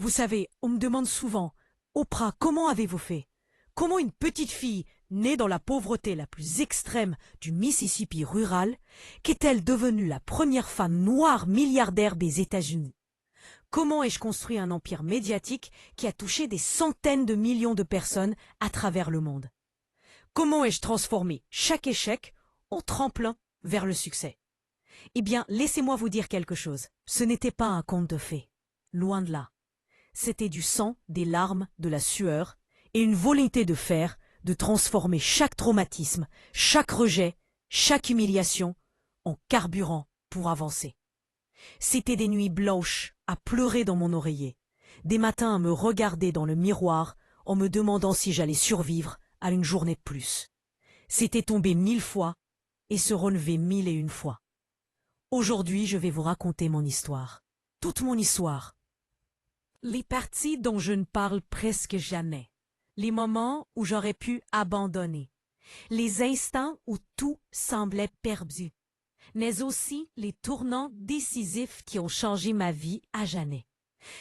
Vous savez, on me demande souvent, Oprah, comment avez-vous fait? Comment une petite fille, née dans la pauvreté la plus extrême du Mississippi rural, qu'est-elle devenue la première femme noire milliardaire des États-Unis? Comment ai-je construit un empire médiatique qui a touché des centaines de millions de personnes à travers le monde? Comment ai-je transformé chaque échec en tremplin vers le succès? Eh bien, laissez-moi vous dire quelque chose. Ce n'était pas un conte de fées. Loin de là. C'était du sang, des larmes, de la sueur et une volonté de faire, de transformer chaque traumatisme, chaque rejet, chaque humiliation en carburant pour avancer. C'était des nuits blanches à pleurer dans mon oreiller, des matins à me regarder dans le miroir en me demandant si j'allais survivre à une journée de plus. C'était tomber 1000 fois et se relever 1001 fois. Aujourd'hui, je vais vous raconter mon histoire. Toute mon histoire. Les parties dont je ne parle presque jamais. Les moments où j'aurais pu abandonner. Les instants où tout semblait perdu. Mais aussi les tournants décisifs qui ont changé ma vie à jamais.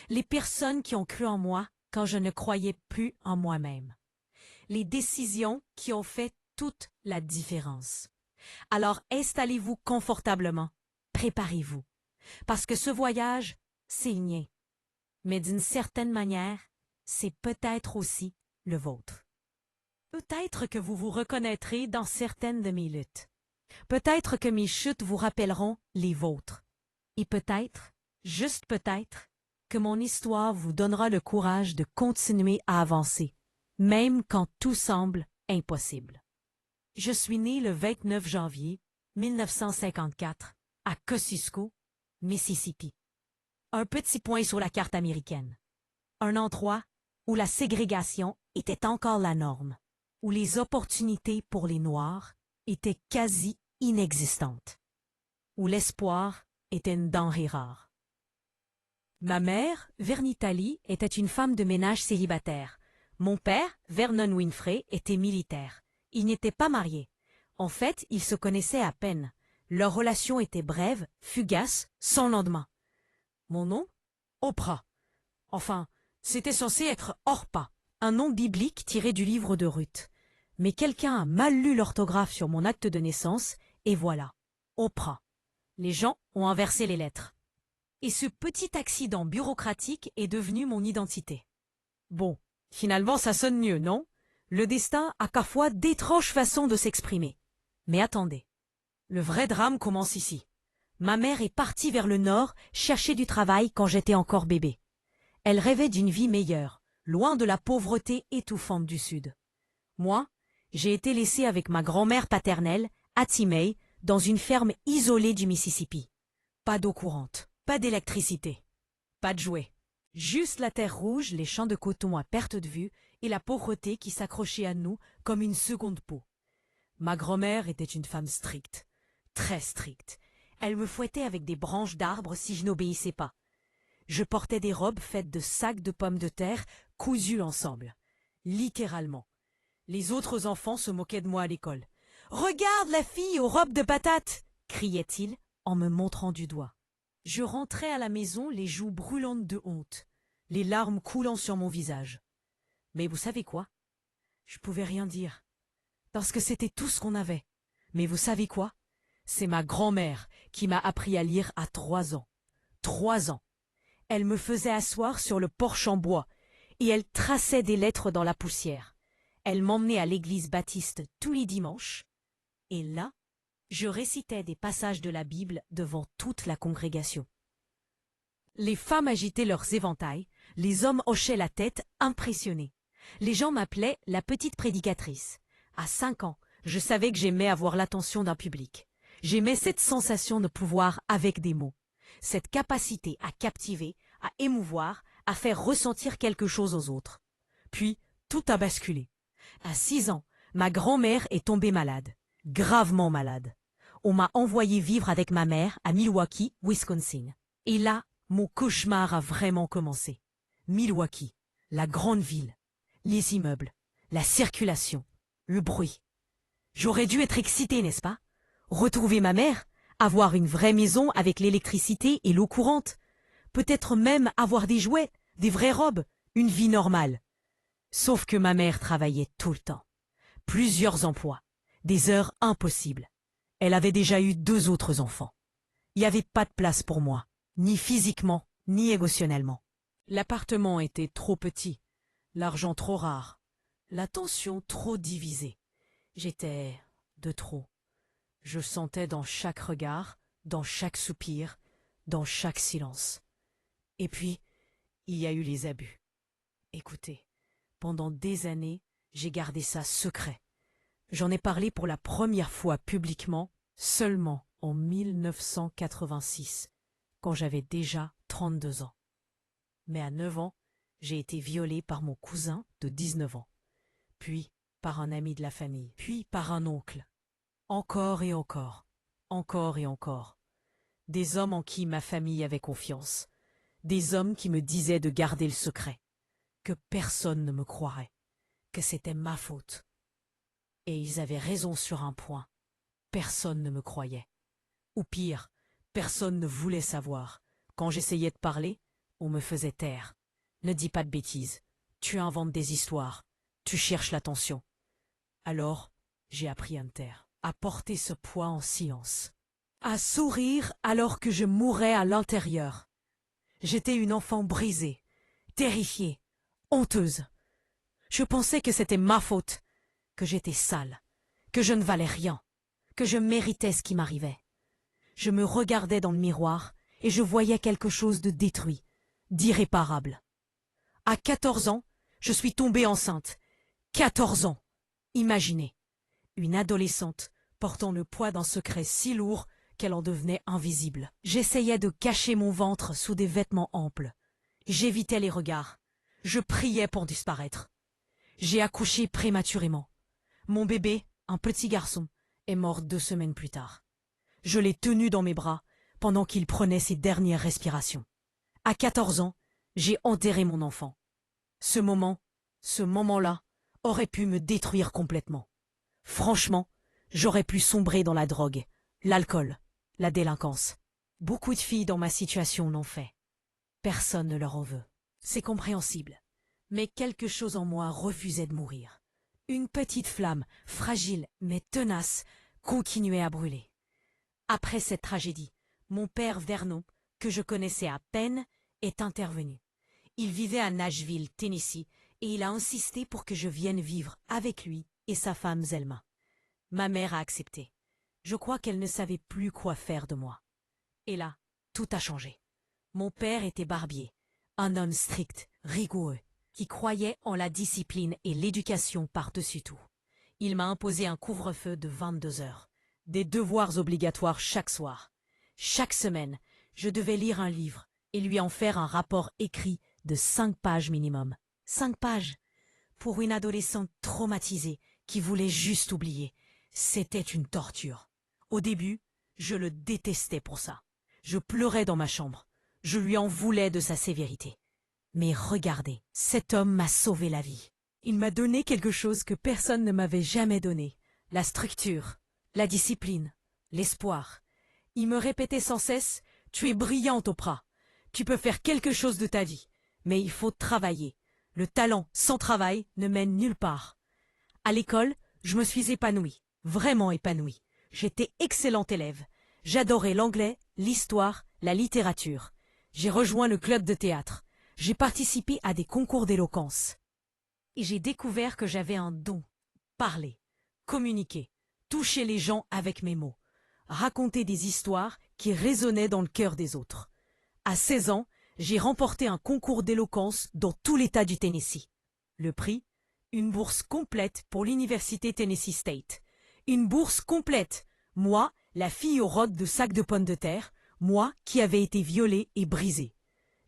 Les personnes qui ont cru en moi quand je ne croyais plus en moi-même. Les décisions qui ont fait toute la différence. Alors installez-vous confortablement. Préparez-vous, parce que ce voyage, c'est le mien. Mais d'une certaine manière, c'est peut-être aussi le vôtre. Peut-être que vous vous reconnaîtrez dans certaines de mes luttes. Peut-être que mes chutes vous rappelleront les vôtres. Et peut-être, juste peut-être, que mon histoire vous donnera le courage de continuer à avancer, même quand tout semble impossible. Je suis né le 29 janvier 1954 à Kosciuszko, Mississippi. Un petit point sur la carte américaine. Un endroit où la ségrégation était encore la norme, où les opportunités pour les Noirs étaient quasi inexistantes, où l'espoir était une denrée rare. Ma mère, Vernitali, était une femme de ménage célibataire. Mon père, Vernon Winfrey, était militaire. Ils n'étaient pas mariés. En fait, ils se connaissaient à peine. Leur relation était brève, fugace, sans lendemain. Mon nom? Oprah. Enfin, c'était censé être Orpa, un nom biblique tiré du livre de Ruth. Mais quelqu'un a mal lu l'orthographe sur mon acte de naissance, et voilà, Oprah. Les gens ont inversé les lettres. Et ce petit accident bureaucratique est devenu mon identité. Bon, finalement ça sonne mieux, non? Le destin a parfois d'étranges façons de s'exprimer. Mais attendez. Le vrai drame commence ici. Ma mère est partie vers le nord chercher du travail quand j'étais encore bébé. Elle rêvait d'une vie meilleure, loin de la pauvreté étouffante du sud. Moi, j'ai été laissée avec ma grand-mère paternelle, Hattie Mae, dans une ferme isolée du Mississippi. Pas d'eau courante, pas d'électricité, pas de jouets. Juste la terre rouge, les champs de coton à perte de vue et la pauvreté qui s'accrochait à nous comme une seconde peau. Ma grand-mère était une femme stricte. Très stricte. Elle me fouettait avec des branches d'arbres si je n'obéissais pas. Je portais des robes faites de sacs de pommes de terre cousus ensemble. Littéralement. Les autres enfants se moquaient de moi à l'école. « Regarde la fille aux robes de patates !» criait-il en me montrant du doigt. Je rentrais à la maison les joues brûlantes de honte, les larmes coulant sur mon visage. Mais vous savez quoi? Je pouvais rien dire, parce que c'était tout ce qu'on avait. Mais vous savez quoi? C'est ma grand-mère qui m'a appris à lire à 3 ans. 3 ans. Elle me faisait asseoir sur le porche en bois, et elle traçait des lettres dans la poussière. Elle m'emmenait à l'église baptiste tous les dimanches, et là, je récitais des passages de la Bible devant toute la congrégation. Les femmes agitaient leurs éventails, les hommes hochaient la tête, impressionnés. Les gens m'appelaient la petite prédicatrice. À 5 ans, je savais que j'aimais avoir l'attention d'un public. J'aimais cette sensation de pouvoir avec des mots, cette capacité à captiver, à émouvoir, à faire ressentir quelque chose aux autres. Puis, tout a basculé. À 6 ans, ma grand-mère est tombée malade, gravement malade. On m'a envoyé vivre avec ma mère à Milwaukee, Wisconsin. Et là, mon cauchemar a vraiment commencé. Milwaukee, la grande ville, les immeubles, la circulation, le bruit. J'aurais dû être excitée, n'est-ce pas? Retrouver ma mère, avoir une vraie maison avec l'électricité et l'eau courante, peut-être même avoir des jouets, des vraies robes, une vie normale. Sauf que ma mère travaillait tout le temps. Plusieurs emplois, des heures impossibles. Elle avait déjà eu 2 autres enfants. Il n'y avait pas de place pour moi, ni physiquement, ni émotionnellement. L'appartement était trop petit, l'argent trop rare, l'attention trop divisée. J'étais de trop. Je sentais dans chaque regard, dans chaque soupir, dans chaque silence. Et puis, il y a eu les abus. Écoutez, pendant des années, j'ai gardé ça secret. J'en ai parlé pour la première fois publiquement seulement en 1986, quand j'avais déjà 32 ans. Mais à 9 ans, j'ai été violée par mon cousin de 19 ans, puis par un ami de la famille, puis par un oncle. Encore et encore, encore et encore. Des hommes en qui ma famille avait confiance, des hommes qui me disaient de garder le secret, que personne ne me croirait, que c'était ma faute. Et ils avaient raison sur un point, personne ne me croyait. Ou pire, personne ne voulait savoir. Quand j'essayais de parler, on me faisait taire. Ne dis pas de bêtises, tu inventes des histoires, tu cherches l'attention. Alors, j'ai appris à me taire, à porter ce poids en silence, à sourire alors que je mourais à l'intérieur. J'étais une enfant brisée, terrifiée, honteuse. Je pensais que c'était ma faute, que j'étais sale, que je ne valais rien, que je méritais ce qui m'arrivait. Je me regardais dans le miroir et je voyais quelque chose de détruit, d'irréparable. À 14 ans, je suis tombée enceinte. 14 ans! Imaginez, une adolescente portant le poids d'un secret si lourd qu'elle en devenait invisible. J'essayais de cacher mon ventre sous des vêtements amples. J'évitais les regards. Je priais pour disparaître. J'ai accouché prématurément. Mon bébé, un petit garçon, est mort 2 semaines plus tard. Je l'ai tenu dans mes bras pendant qu'il prenait ses dernières respirations. À 14 ans, j'ai enterré mon enfant. Ce moment-là, aurait pu me détruire complètement. Franchement, j'aurais pu sombrer dans la drogue, l'alcool, la délinquance. Beaucoup de filles dans ma situation l'ont fait. Personne ne leur en veut. C'est compréhensible. Mais quelque chose en moi refusait de mourir. Une petite flamme, fragile mais tenace, continuait à brûler. Après cette tragédie, mon père Vernon, que je connaissais à peine, est intervenu. Il vivait à Nashville, Tennessee, et il a insisté pour que je vienne vivre avec lui et sa femme Zelma. Ma mère a accepté. Je crois qu'elle ne savait plus quoi faire de moi. Et là, tout a changé. Mon père était barbier, un homme strict, rigoureux, qui croyait en la discipline et l'éducation par-dessus tout. Il m'a imposé un couvre-feu de 22 heures, des devoirs obligatoires chaque soir. Chaque semaine, je devais lire un livre et lui en faire un rapport écrit de 5 pages minimum. 5 pages. Pour une adolescente traumatisée qui voulait juste oublier, c'était une torture. Au début, je le détestais pour ça. Je pleurais dans ma chambre. Je lui en voulais de sa sévérité. Mais regardez, cet homme m'a sauvé la vie. Il m'a donné quelque chose que personne ne m'avait jamais donné. La structure, la discipline, l'espoir. Il me répétait sans cesse « Tu es brillante, Oprah. Tu peux faire quelque chose de ta vie. Mais il faut travailler. Le talent sans travail ne mène nulle part. » À l'école, je me suis épanouie, vraiment épanouie. J'étais excellente élève. J'adorais l'anglais, l'histoire, la littérature. J'ai rejoint le club de théâtre. J'ai participé à des concours d'éloquence. Et j'ai découvert que j'avais un don. Parler, communiquer, toucher les gens avec mes mots, raconter des histoires qui résonnaient dans le cœur des autres. À 16 ans, j'ai remporté un concours d'éloquence dans tout l'État du Tennessee. Le prix, une bourse complète pour l'université Tennessee State. Une bourse complète. Moi, la fille aux rottes de sacs de pommes de terre, moi qui avais été violée et brisée.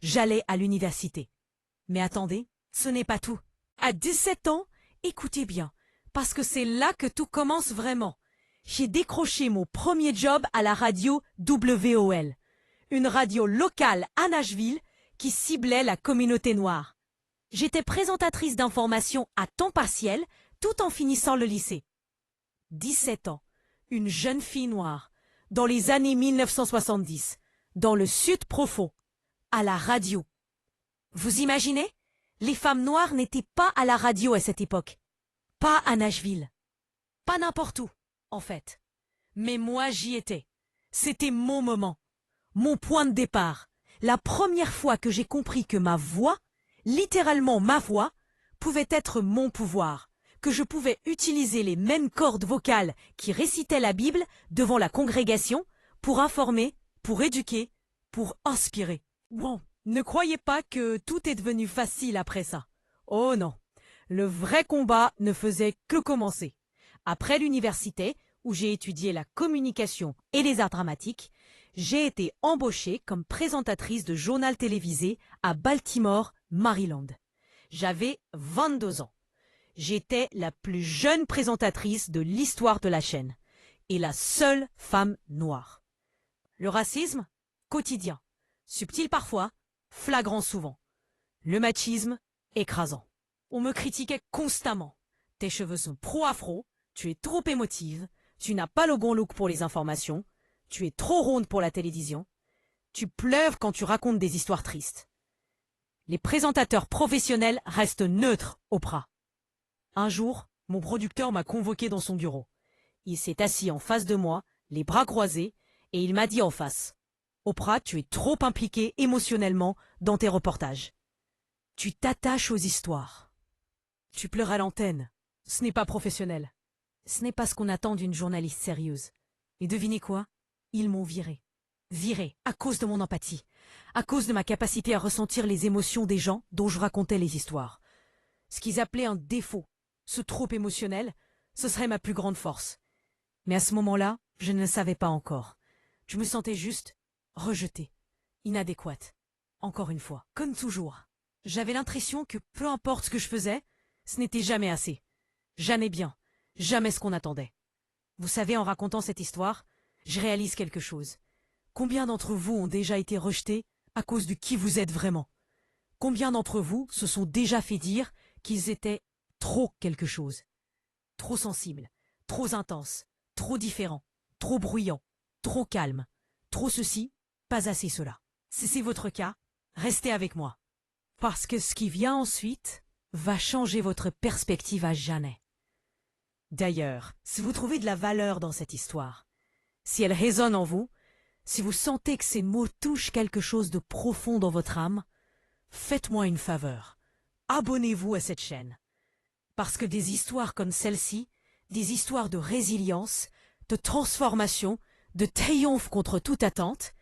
J'allais à l'université. Mais attendez, ce n'est pas tout. À 17 ans, écoutez bien, parce que c'est là que tout commence vraiment. J'ai décroché mon premier job à la radio WOL, une radio locale à Nashville qui ciblait la communauté noire. J'étais présentatrice d'information à temps partiel tout en finissant le lycée. 17 ans, une jeune fille noire, dans les années 1970, dans le sud profond, à la radio. Vous imaginez? Les femmes noires n'étaient pas à la radio à cette époque. Pas à Nashville. Pas n'importe où, en fait. Mais moi, j'y étais. C'était mon moment. Mon point de départ. La première fois que j'ai compris que ma voix, littéralement ma voix, pouvait être mon pouvoir. Que je pouvais utiliser les mêmes cordes vocales qui récitaient la Bible devant la congrégation pour informer, pour éduquer, pour inspirer. Bon, ne croyez pas que tout est devenu facile après ça. Oh non, le vrai combat ne faisait que commencer. Après l'université, où j'ai étudié la communication et les arts dramatiques, j'ai été embauchée comme présentatrice de journal télévisé à Baltimore, Maryland. J'avais 22 ans. J'étais la plus jeune présentatrice de l'histoire de la chaîne et la seule femme noire. Le racisme, quotidien. Subtil parfois, flagrant souvent. Le machisme, écrasant. On me critiquait constamment. Tes cheveux sont pro-afro, tu es trop émotive, tu n'as pas le bon look pour les informations, tu es trop ronde pour la télévision, tu pleures quand tu racontes des histoires tristes. Les présentateurs professionnels restent neutres, Oprah. Un jour, mon producteur m'a convoqué dans son bureau. Il s'est assis en face de moi, les bras croisés, et il m'a dit en face « Oprah, tu es trop impliquée émotionnellement dans tes reportages. Tu t'attaches aux histoires. Tu pleures à l'antenne. Ce n'est pas professionnel. Ce n'est pas ce qu'on attend d'une journaliste sérieuse. Et devinez quoi? Ils m'ont virée. Virée à cause de mon empathie, à cause de ma capacité à ressentir les émotions des gens dont je racontais les histoires. Ce qu'ils appelaient un défaut. Ce trop émotionnel, ce serait ma plus grande force. Mais à ce moment-là, je ne le savais pas encore. Je me sentais juste rejetée, inadéquate. Encore une fois, comme toujours. J'avais l'impression que peu importe ce que je faisais, ce n'était jamais assez. Jamais bien, jamais ce qu'on attendait. Vous savez, en racontant cette histoire, je réalise quelque chose. Combien d'entre vous ont déjà été rejetés à cause de qui vous êtes vraiment? Combien d'entre vous se sont déjà fait dire qu'ils étaient trop quelque chose? Trop sensibles, trop intenses, trop différents, trop bruyants, trop calmes, trop ceci, pas assez cela. Si c'est votre cas, restez avec moi. Parce que ce qui vient ensuite va changer votre perspective à jamais. D'ailleurs, si vous trouvez de la valeur dans cette histoire, si elle résonne en vous, si vous sentez que ces mots touchent quelque chose de profond dans votre âme, faites-moi une faveur. Abonnez-vous à cette chaîne. Parce que des histoires comme celle-ci, des histoires de résilience, de transformation, de triomphe contre toute attente,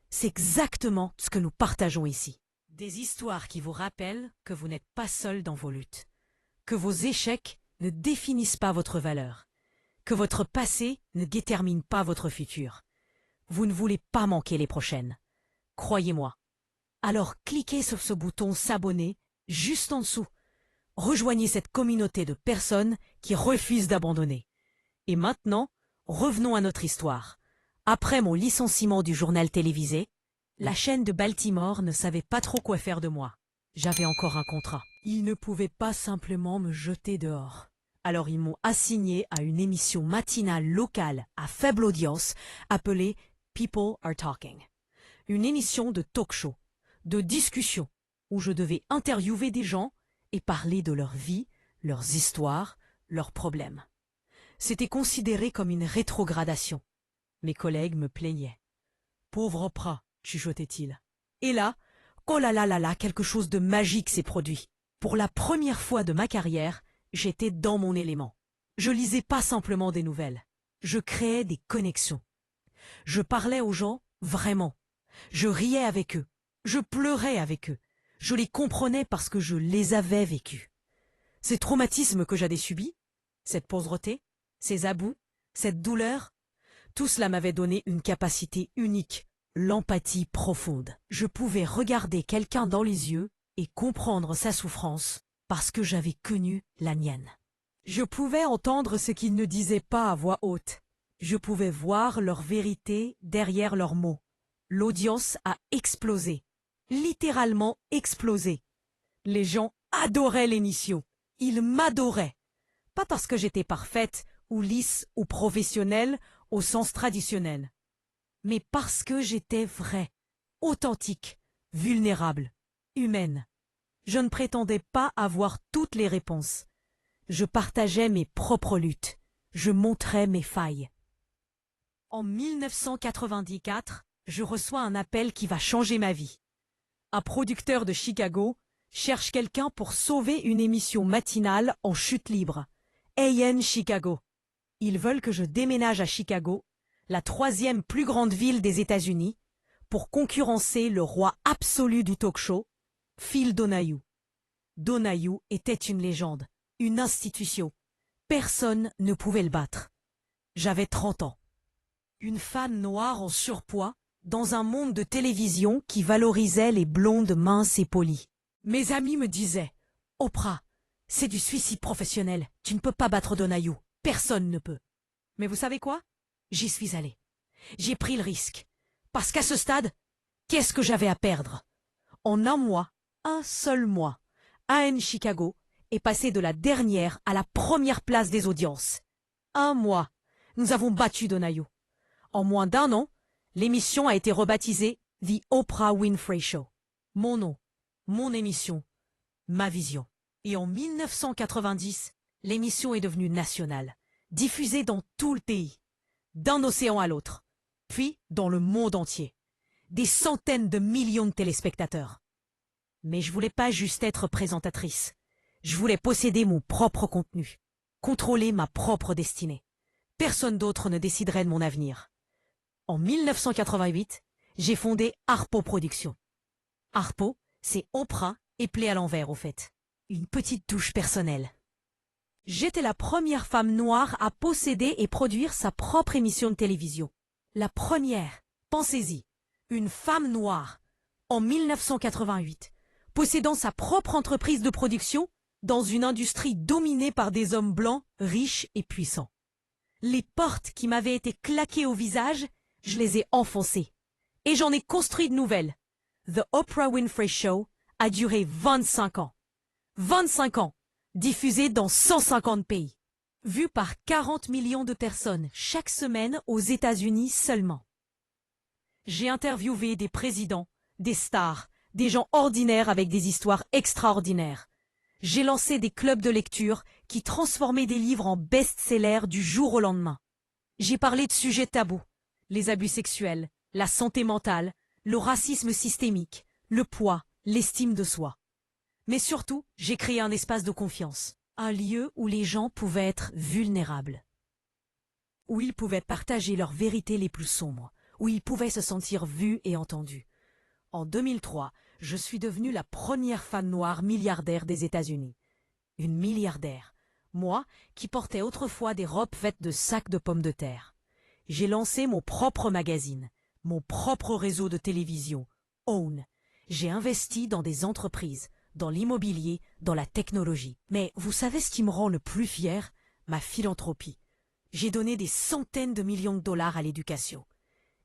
c'est exactement ce que nous partageons ici. Des histoires qui vous rappellent que vous n'êtes pas seul dans vos luttes, que vos échecs ne définissent pas votre valeur, que votre passé ne détermine pas votre futur. Vous ne voulez pas manquer les prochaines. Croyez-moi. Alors cliquez sur ce bouton s'abonner juste en dessous. Rejoignez cette communauté de personnes qui refusent d'abandonner. Et maintenant, revenons à notre histoire. Après mon licenciement du journal télévisé, la chaîne de Baltimore ne savait pas trop quoi faire de moi. J'avais encore un contrat. Ils ne pouvaient pas simplement me jeter dehors. Alors ils m'ont assigné à une émission matinale locale à faible audience appelée People Are Talking. Une émission de talk-show, de discussion, où je devais interviewer des gens et parler de leur vie, leurs histoires, leurs problèmes. C'était considéré comme une rétrogradation. Mes collègues me plaignaient. « Pauvre Oprah !» chuchotait-il. Et là, oh là là là là, quelque chose de magique s'est produit. Pour la première fois de ma carrière, j'étais dans mon élément. Je lisais pas simplement des nouvelles. Je créais des connexions. Je parlais aux gens vraiment. Je riais avec eux. Je pleurais avec eux. Je les comprenais parce que je les avais vécus. Ces traumatismes que j'avais subis, cette pauvreté, ces abus, cette douleur, tout cela m'avait donné une capacité unique, l'empathie profonde. Je pouvais regarder quelqu'un dans les yeux et comprendre sa souffrance parce que j'avais connu la mienne. Je pouvais entendre ce qu'ils ne disaient pas à voix haute. Je pouvais voir leur vérité derrière leurs mots. L'audience a explosé, littéralement explosé. Les gens adoraient l'émission. Ils m'adoraient. Pas parce que j'étais parfaite ou lisse ou professionnelle au sens traditionnel, mais parce que j'étais vraie, authentique, vulnérable, humaine. Je ne prétendais pas avoir toutes les réponses. Je partageais mes propres luttes. Je montrais mes failles. En 1994, je reçois un appel qui va changer ma vie. Un producteur de Chicago cherche quelqu'un pour sauver une émission matinale en chute libre. AN Chicago. Ils veulent que je déménage à Chicago, la 3e plus grande ville des États-Unis, pour concurrencer le roi absolu du talk-show, Phil Donahue. Donahue était une légende, une institution. Personne ne pouvait le battre. J'avais 30 ans. Une femme noire en surpoids, dans un monde de télévision qui valorisait les blondes minces et polies. Mes amis me disaient « Oprah, c'est du suicide professionnel, tu ne peux pas battre Donahue, personne ne peut. » Mais vous savez quoi? J'y suis allée. J'ai pris le risque. Parce qu'à ce stade, qu'est-ce que j'avais à perdre? En un mois, un seul mois, AN Chicago est passé de la dernière à la première place des audiences. Un mois, nous avons battu Donahue. En moins d'un an, l'émission a été rebaptisée The Oprah Winfrey Show. Mon nom, mon émission, ma vision. Et en 1990, l'émission est devenue nationale, diffusée dans tout le pays, d'un océan à l'autre, puis dans le monde entier. Des centaines de millions de téléspectateurs. Mais je voulais pas juste être présentatrice. Je voulais posséder mon propre contenu, contrôler ma propre destinée. Personne d'autre ne déciderait de mon avenir. En 1988, j'ai fondé Harpo Productions. Harpo, c'est Oprah éplé à l'envers au fait. Une petite touche personnelle. J'étais la première femme noire à posséder et produire sa propre émission de télévision. La première, pensez-y, une femme noire, en 1988, possédant sa propre entreprise de production dans une industrie dominée par des hommes blancs, riches et puissants. Les portes qui m'avaient été claquées au visage, je les ai enfoncées. Et j'en ai construit de nouvelles. The Oprah Winfrey Show a duré 25 ans. 25 ans, diffusé dans 150 pays. Vu par 40 millions de personnes chaque semaine aux États-Unis seulement. J'ai interviewé des présidents, des stars, des gens ordinaires avec des histoires extraordinaires. J'ai lancé des clubs de lecture qui transformaient des livres en best-sellers du jour au lendemain. J'ai parlé de sujets tabous, les abus sexuels, la santé mentale, le racisme systémique, le poids, l'estime de soi. Mais surtout, j'ai créé un espace de confiance, un lieu où les gens pouvaient être vulnérables, où ils pouvaient partager leurs vérités les plus sombres, où ils pouvaient se sentir vus et entendus. En 2003, je suis devenue la première femme noire milliardaire des États-Unis. Une milliardaire. Moi, qui portais autrefois des robes faites de sacs de pommes de terre. J'ai lancé mon propre magazine, mon propre réseau de télévision, OWN. J'ai investi dans des entreprises, dans l'immobilier, dans la technologie. Mais vous savez ce qui me rend le plus fier? Ma philanthropie. J'ai donné des centaines de millions de dollars à l'éducation.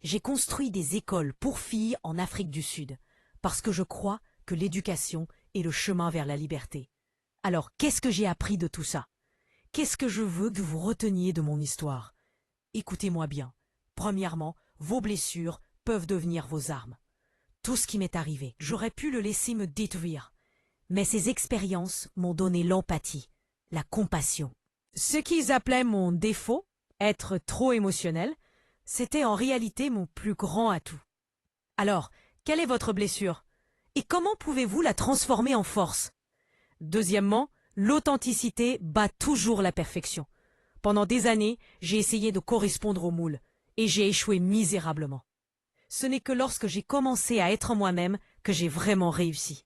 J'ai construit des écoles pour filles en Afrique du Sud, parce que je crois que l'éducation est le chemin vers la liberté. Alors, qu'est-ce que j'ai appris de tout ça? Qu'est-ce que je veux que vous reteniez de mon histoire? Écoutez-moi bien. Premièrement, vos blessures peuvent devenir vos armes. Tout ce qui m'est arrivé, j'aurais pu le laisser me détruire. Mais ces expériences m'ont donné l'empathie, la compassion. Ce qu'ils appelaient mon défaut, être trop émotionnel, c'était en réalité mon plus grand atout. Alors, quelle est votre blessure? Et comment pouvez-vous la transformer en force? Deuxièmement, l'authenticité bat toujours la perfection. Pendant des années, j'ai essayé de correspondre au moule, et j'ai échoué misérablement. Ce n'est que lorsque j'ai commencé à être moi-même que j'ai vraiment réussi.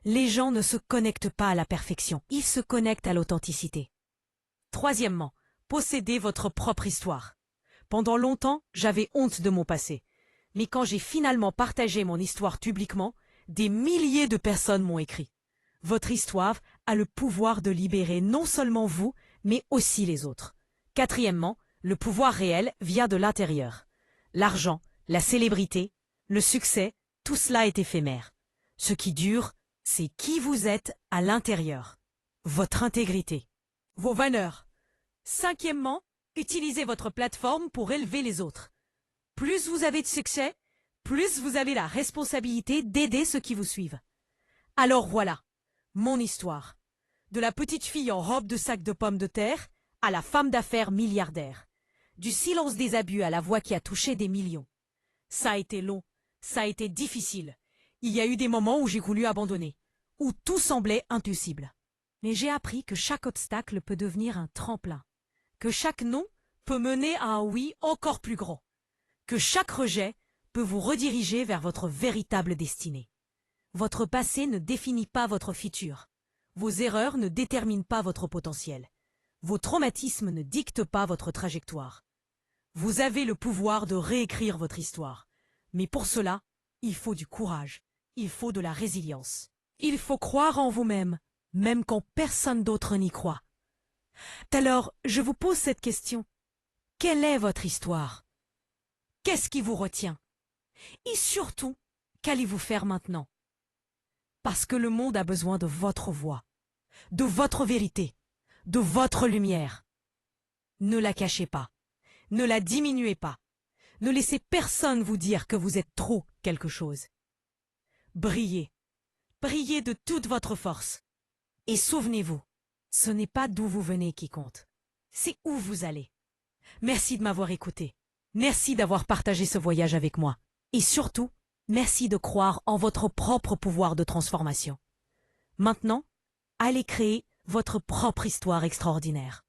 Les gens ne se connectent pas à la perfection, ils se connectent à l'authenticité. Troisièmement, possédez votre propre histoire. Pendant longtemps, j'avais honte de mon passé. Mais quand j'ai finalement partagé mon histoire publiquement, des milliers de personnes m'ont écrit. Votre histoire a le pouvoir de libérer non seulement vous, mais aussi les autres. Quatrièmement, le pouvoir réel vient de l'intérieur. L'argent, la célébrité, le succès, tout cela est éphémère. Ce qui dure, c'est qui vous êtes à l'intérieur. Votre intégrité. Vos valeurs. Cinquièmement, utilisez votre plateforme pour élever les autres. Plus vous avez de succès, plus vous avez la responsabilité d'aider ceux qui vous suivent. Alors voilà, Mon histoire. De la petite fille en robe de sac de pommes de terre à la femme d'affaires milliardaire. Du silence des abus à la voix qui a touché des millions. Ça a été long, ça a été difficile. Il y a eu des moments où j'ai voulu abandonner, où tout semblait impossible. Mais j'ai appris que chaque obstacle peut devenir un tremplin, que chaque non peut mener à un oui encore plus grand, que chaque rejet peut vous rediriger vers votre véritable destinée. Votre passé ne définit pas votre futur. Vos erreurs ne déterminent pas votre potentiel. Vos traumatismes ne dictent pas votre trajectoire. Vous avez le pouvoir de réécrire votre histoire. Mais pour cela, il faut du courage, il faut de la résilience. Il faut croire en vous-même, même quand personne d'autre n'y croit. Alors, je vous pose cette question. Quelle est votre histoire? Qu'est-ce qui vous retient? Et surtout, qu'allez-vous faire maintenant? Parce que le monde a besoin de votre voix, de votre vérité, de votre lumière. Ne la cachez pas, ne la diminuez pas, ne laissez personne vous dire que vous êtes trop quelque chose. Brillez, brillez de toute votre force. Et souvenez-vous, ce n'est pas d'où vous venez qui compte, c'est où vous allez. Merci de m'avoir écouté, merci d'avoir partagé ce voyage avec moi, et surtout, merci de croire en votre propre pouvoir de transformation. Maintenant, allez créer votre propre histoire extraordinaire.